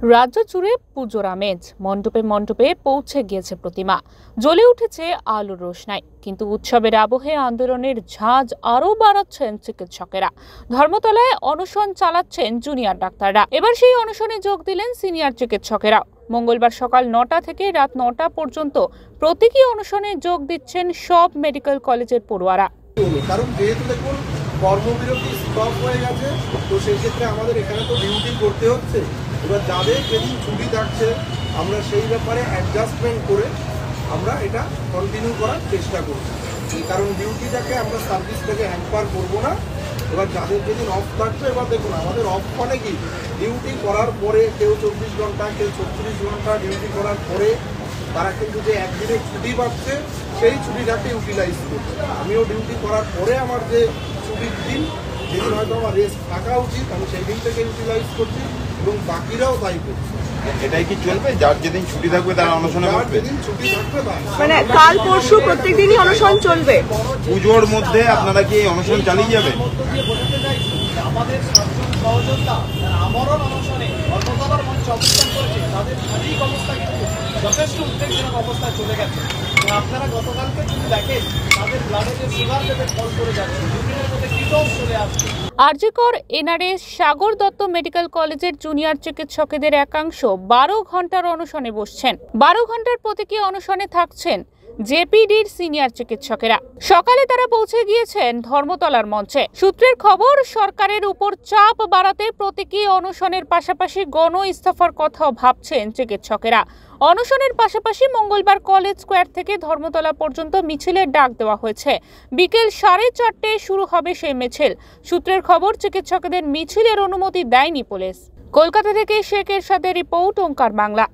রাজ্য জুড়ে পুজোর আমেজ। মণ্ডপে মণ্ডপে পৌঁছে গিয়েছে প্রতিমা, জ্বলে উঠেছে আলোর রোশনাই। কিন্তু উৎসবের আবহে আন্দোলনের ঝাঁজ আরও বাড়াচ্ছেন চিকিৎসকেরা। ধর্মতলায় অনশন চালাচ্ছেন জুনিয়র ডাক্তাররা। এবার সেই অনশনে যোগ দিলেন সিনিয়র চিকিৎসকেরা। মঙ্গলবার সকাল 9টা থেকে রাত 9টা পর্যন্ত প্রতীকী অনশনে যোগ দিচ্ছেন সব মেডিকেল কলেজের পড়ুয়ারা। কারণ যেহেতু দেখুন কর্মবিরতি স্টপ হয়ে গেছে, তো সেই ক্ষেত্রে আমাদের এখানে তো ডিউটি করতে হচ্ছে। এবার যাদের যেদিন ছুটি থাকছে আমরা সেই ব্যাপারে অ্যাডজাস্টমেন্ট করে আমরা এটা কন্টিনিউ করার চেষ্টা করছি। কারণ ডিউটিটাকে আমরা সার্ভিসটাকে হ্যাম্পার করবো না। এবার যাদের যেদিন অফ থাকছে, এবার দেখুন আমাদের অফ মানে কি, ডিউটি করার পরে কেউ 24 ঘন্টা কেউ 36 ঘন্টা ডিউটি করার পরে তারা কিন্তু যে একদিনের ছুটি পাচ্ছে সেই ছুটিটাকে ইউটিলাইজ করছে। আমিও ডিউটি করার পরে আমার যে ছুটির দিন, যেদিন হয়তো আমার রেস্ট থাকা উচিত, আমি সেই দিন থেকে ইউটিলাইজ করছি এবং বাকিরাও তাই করছে। এটাই কি চলবে? যার যেদিন ছুটি থাকবে তারা অনশনে বসবে? যেদিন ছুটি থাকবে মানে কাল পরশু প্রত্যেক দিনই অনশন চলবে। পুজোর মধ্যে আপনারা কি অনশন চালিয়ে যাবেন? আমাদের সাতজন সহযোদ্ধা আমারও অনশনে ধর্মতলার মঞ্চে অবস্থান করেছে, তাদের শারীরিক অবস্থা কিন্তু যথেষ্ট উদ্বেগজনক অবস্থায় চলে গেছে। আপনারা গতকালকে যদি দেখেন তাদের ব্লাডে যে সুগার লেভেল ফল করে যাচ্ছে, দুদিনের মধ্যে কিটোজ চলে আসছে। আরজিকর এনআরএস সাগর দত্ত মেডিকেল কলেজের জুনিয়র চিকিৎসকেদের একাংশ 12 ঘন্টার অনশনে বসছেন। 12 ঘন্টার প্রতীকী অনশনে থাকছেন জেপিডির সিনিয়র চিকিৎসকেরা। সকালে তারা পৌঁছে গিয়েছেন ধর্মতলার মঞ্চে। সূত্রের খবর, সরকারের উপর চাপ বাড়াতে প্রতীকী অনশনের পাশাপাশি গণ ইস্তফার কথাও ভাবছেন চিকিৎসকেরা। অনশনের পাশাপাশি মঙ্গলবার কলেজ স্কোয়ার থেকে ধর্মতলা পর্যন্ত মিছিলের ডাক দেওয়া হয়েছে। বিকেল 4:30টায় শুরু হবে সেই মিছিল। সূত্রের খবর, চিকিৎসকদের মিছিলের অনুমতি দেয়নি পুলিশ। কলকাতা থেকে শেখ এরশাদের রিপোর্ট, ওঙ্কার বাংলা।